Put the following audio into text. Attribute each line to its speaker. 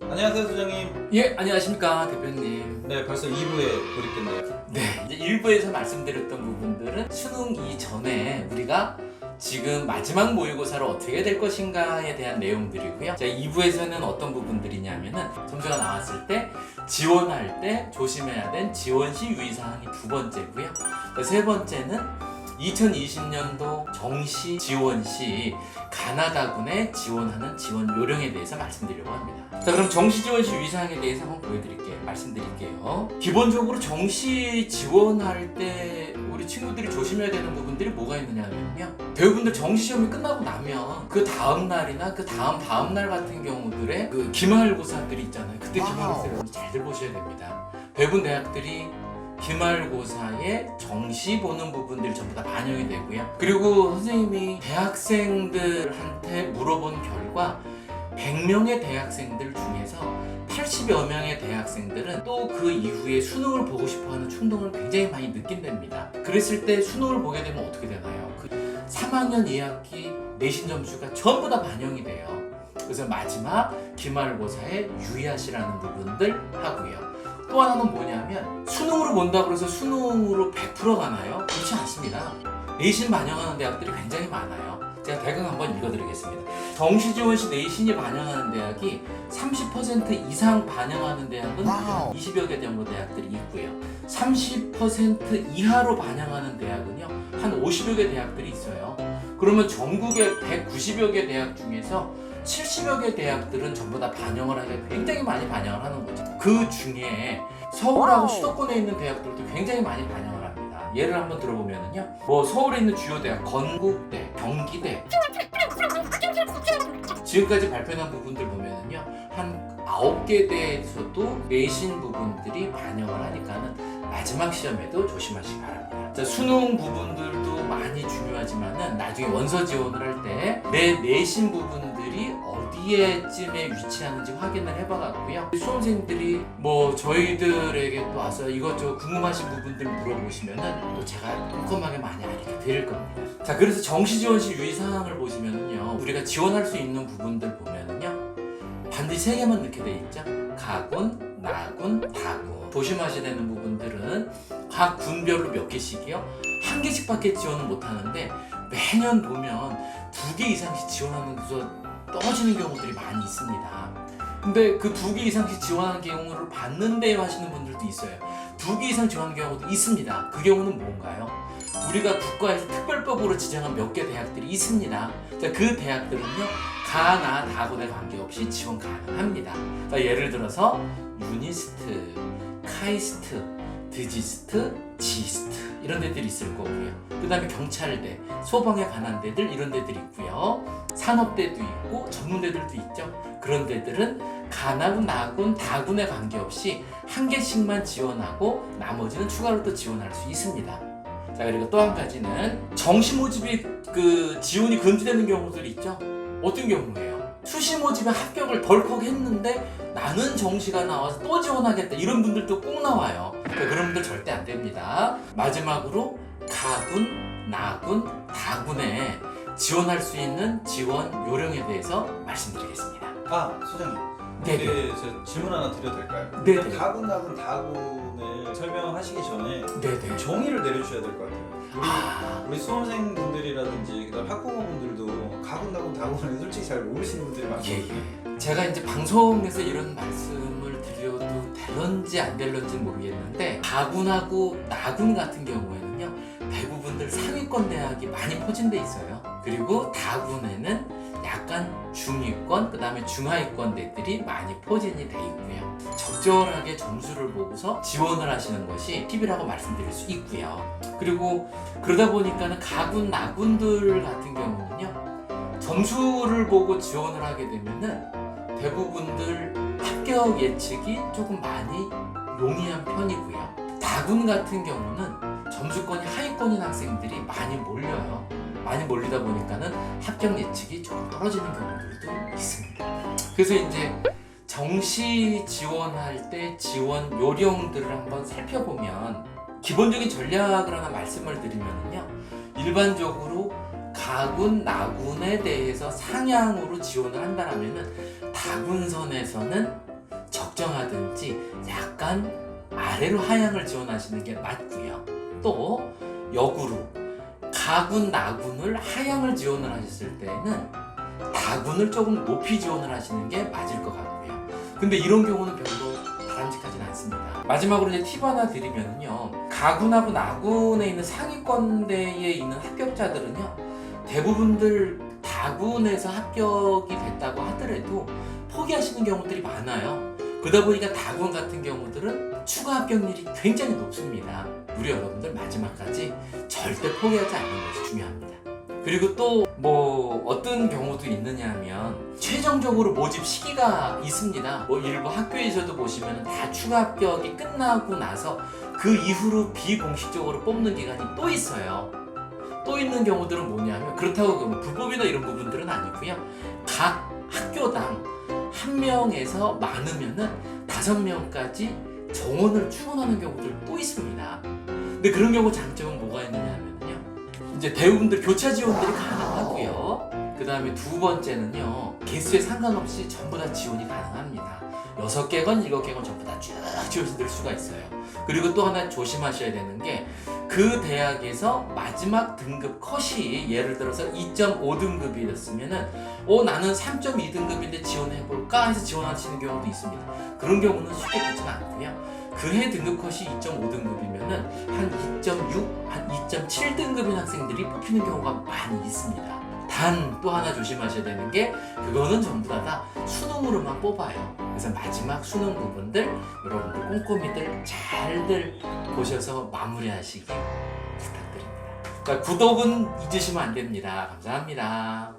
Speaker 1: 안녕하세요 소장님.
Speaker 2: 예, 안녕하십니까 대표님.
Speaker 1: 네, 벌써 2부에 돌입됐네요.
Speaker 2: 네, 이제 1부에서 말씀드렸던 부분들은 수능 이전에 우리가 지금 마지막 모의고사를 어떻게 될 것인가에 대한 내용들이고요. 자, 2부에서는 어떤 부분들이냐면은 점수가 나왔을 때 지원할 때 조심해야 된 지원 시 유의사항이 두 번째고요. 자, 세 번째는 2020년도 정시 지원 시 가나다군에 지원하는 지원 요령에 대해서 말씀드리려고 합니다. 자, 그럼 정시 지원 시 유의사항에 대해서 한번 말씀드릴게요. 기본적으로 정시 지원할 때 우리 친구들이 조심해야 되는 부분들이 뭐가 있느냐면요, 대부분들 정시 시험이 끝나고 나면 그 다음 날이나 그 다음 날 같은 경우들의 그 기말고사들이 있잖아요. 그때 기말고사를 잘들 보셔야 됩니다. 대부분 대학들이 기말고사에 정시 보는 부분들이 전부 다 반영이 되고요. 그리고 선생님이 대학생들한테 물어본 결과 100명의 대학생들 중에서 80여 명의 대학생들은 또 그 이후에 수능을 보고 싶어하는 충동을 굉장히 많이 느낀답니다. 그랬을 때 수능을 보게 되면 어떻게 되나요? 그 3학년 2학기 내신 점수가 전부 다 반영이 돼요. 그래서 마지막 기말고사에 유의하시라는 부분들 하고요. 또 하나는 뭐냐면, 수능으로 본다고 해서 수능으로 100% 가나요? 그렇지 않습니다. 내신 반영하는 대학들이 굉장히 많아요. 제가 대강 한번 읽어드리겠습니다. 정시 지원 시 내신이 반영하는 대학이 30% 이상 반영하는 대학은 20여 개 정도 대학들이 있고요. 30% 이하로 반영하는 대학은요, 한 50여 개 대학들이 있어요. 그러면 전국의 190여 개 대학 중에서 70여 개 대학들은 전부 다 반영을 하게 굉장히 많이 반영을 하는 거죠. 그 중에 서울하고 수도권에 있는 대학들도 굉장히 많이 반영을 합니다. 예를 한번 들어보면은요, 뭐 서울에 있는 주요 대학, 건국대, 경기대, 지금까지 발표한 부분들 보면은요, 한 9개 대에서도 내신 부분들이 반영을 하니까는 마지막 시험에도 조심하시기 바랍니다. 자, 수능 부분들도 많이 중요하지만은 나중에 원서 지원을 할 때 내 내신 부분들이 어디에쯤에 위치하는지 확인을 해봐갖고요. 수험생들이 뭐 저희들에게 또 와서 이것저것 궁금하신 부분들 물어보시면은 또 제가 꼼꼼하게 많이 알려 드릴 겁니다. 자, 그래서 정시 지원 시 유의사항을 보시면은요, 우리가 지원할 수 있는 부분들 보면은요, 반드시 3개만 넣게 돼 있죠. 가군, 나군, 다군. 조심하셔야 되는 부분들은 각 군별로 몇 개씩이요, 1개씩밖에 지원을 못 하는데 매년 보면 2개 이상씩 지원하는 데서 떨어지는 경우들이 많이 있습니다. 근데 그 2개 이상씩 지원하는 경우를 봤는데 하시는 분들도 있어요. 2개 이상 지원하는 경우도 있습니다. 그 경우는 뭔가요? 우리가 국가에서 특별법으로 지정한 몇 개 대학들이 있습니다. 자, 그 대학들은요, 가나 다군에 관계없이 지원 가능합니다. 자, 예를 들어서 유니스트, 카이스트, 드지스트, 지스트 이런 데들이 있을 거고요. 그 다음에 경찰대, 소방에 관한 데들 이런 데들이 있고요. 산업대도 있고 전문대들도 있죠. 그런 데들은 가나군, 나군, 다군에 관계없이 1개씩만 지원하고 나머지는 추가로 또 지원할 수 있습니다. 자, 그리고 또 한 가지는 정시 모집이 그 지원이 금지되는 경우들이 있죠. 어떤 경우예요? 수시 모집에 합격을 덜컥 했는데 나는 정시가 나와서 또 지원하겠다 이런 분들도 꼭 나와요. 그러니까 그런 분들 절대 안 됩니다. 마지막으로 가군, 나군, 다군에 지원할 수 있는 지원 요령에 대해서 말씀드리겠습니다.
Speaker 1: 아, 소장님.
Speaker 2: 네네.
Speaker 1: 저 질문 하나 드려도 될까요?
Speaker 2: 네네.
Speaker 1: 가군, 나군, 다군을 설명하시기 전에
Speaker 2: 네네.
Speaker 1: 정의를 내려주셔야 될 것 같아요. 우리 수험생분들이라든지 그다음 학부모분들도 가군, 나군, 다군을 솔직히 잘 모르시는 분들이 많거든요.
Speaker 2: 예. 제가 이제 방송에서 이런 말씀을 드려도 될런지 안 될런지 모르겠는데, 가군하고 나군 같은 경우에는요, 대부분들 상위권 대학이 많이 포진돼 있어요. 그리고 다군에는 약간 중위권, 그 다음에 중하위권 대들이 많이 포진이 돼 있고요. 적절하게 점수를 보고서 지원을 하시는 것이 팁이라고 말씀드릴 수 있고요. 그리고 그러다 보니까는 가군, 나군들 같은 경우는요, 점수를 보고 지원을 하게 되면은 대부분들 합격 예측이 조금 많이 용이한 편이고요. 다군 같은 경우는 점수권이 하위권인 학생들이 많이 몰려요. 많이 몰리다 보니까는 합격 예측이 조금 떨어지는 경우들도 있습니다. 그래서 이제 정시 지원할 때 지원 요령들을 한번 살펴보면, 기본적인 전략을 하나 말씀을 드리면요, 일반적으로 가군, 나군에 대해서 상향으로 지원을 한다면은 다군선에서는 걱정하든지 약간 아래로 하향을 지원하시는 게 맞고요. 또 역으로 가군, 나군을 하향을 지원을 하셨을 때는 다군을 조금 높이 지원을 하시는 게 맞을 것 같고요. 근데 이런 경우는 별로 바람직하진 않습니다. 마지막으로 이제 팁 하나 드리면요. 가군하고 나군에 있는 상위권대에 있는 합격자들은요. 대부분들 다군에서 합격이 됐다고 하더라도 포기하시는 경우들이 많아요. 그러다 보니까 다군 같은 경우들은 추가 합격률이 굉장히 높습니다. 우리 여러분들 마지막까지 절대 포기하지 않는 것이 중요합니다. 그리고 또 뭐 어떤 경우도 있느냐 하면 최종적으로 모집 시기가 있습니다. 뭐 일부 학교에서도 보시면 다 추가 합격이 끝나고 나서 그 이후로 비공식적으로 뽑는 기간이 또 있어요. 또 있는 경우들은 뭐냐면 그렇다고 뭐 불법이나 이런 부분들은 아니고요. 각 학교당 한 명에서 많으면은 5명까지 정원을 충원하는 경우들 또 있습니다. 근데 그런 경우 장점은 뭐가 있느냐 하면요. 이제 대부분들 교차 지원들이 가능하고요. 그 다음에 두 번째는요. 개수에 상관없이 전부 다 지원이 가능합니다. 6개건 7개건 전부 다 쭉 지원이 될 수가 있어요. 그리고 또 하나 조심하셔야 되는 게 그 대학에서 마지막 등급 컷이 예를 들어서 2.5등급이었으면은 나는 3.2등급인데 지원해볼까 해서 지원하시는 경우도 있습니다. 그런 경우는 쉽게 되지는 않고요. 그 해 등급 컷이 2.5등급이면은 한 2.6, 한 2.7등급인 학생들이 뽑히는 경우가 많이 있습니다. 단 또 하나 조심하셔야 되는 게 그거는 전부 다 수능으로만 뽑아요. 그래서 마지막 수능 부분들 여러분들 꼼꼼히들 잘들 보셔서 마무리하시기 부탁드립니다. 그러니까 구독은 잊으시면 안 됩니다. 감사합니다.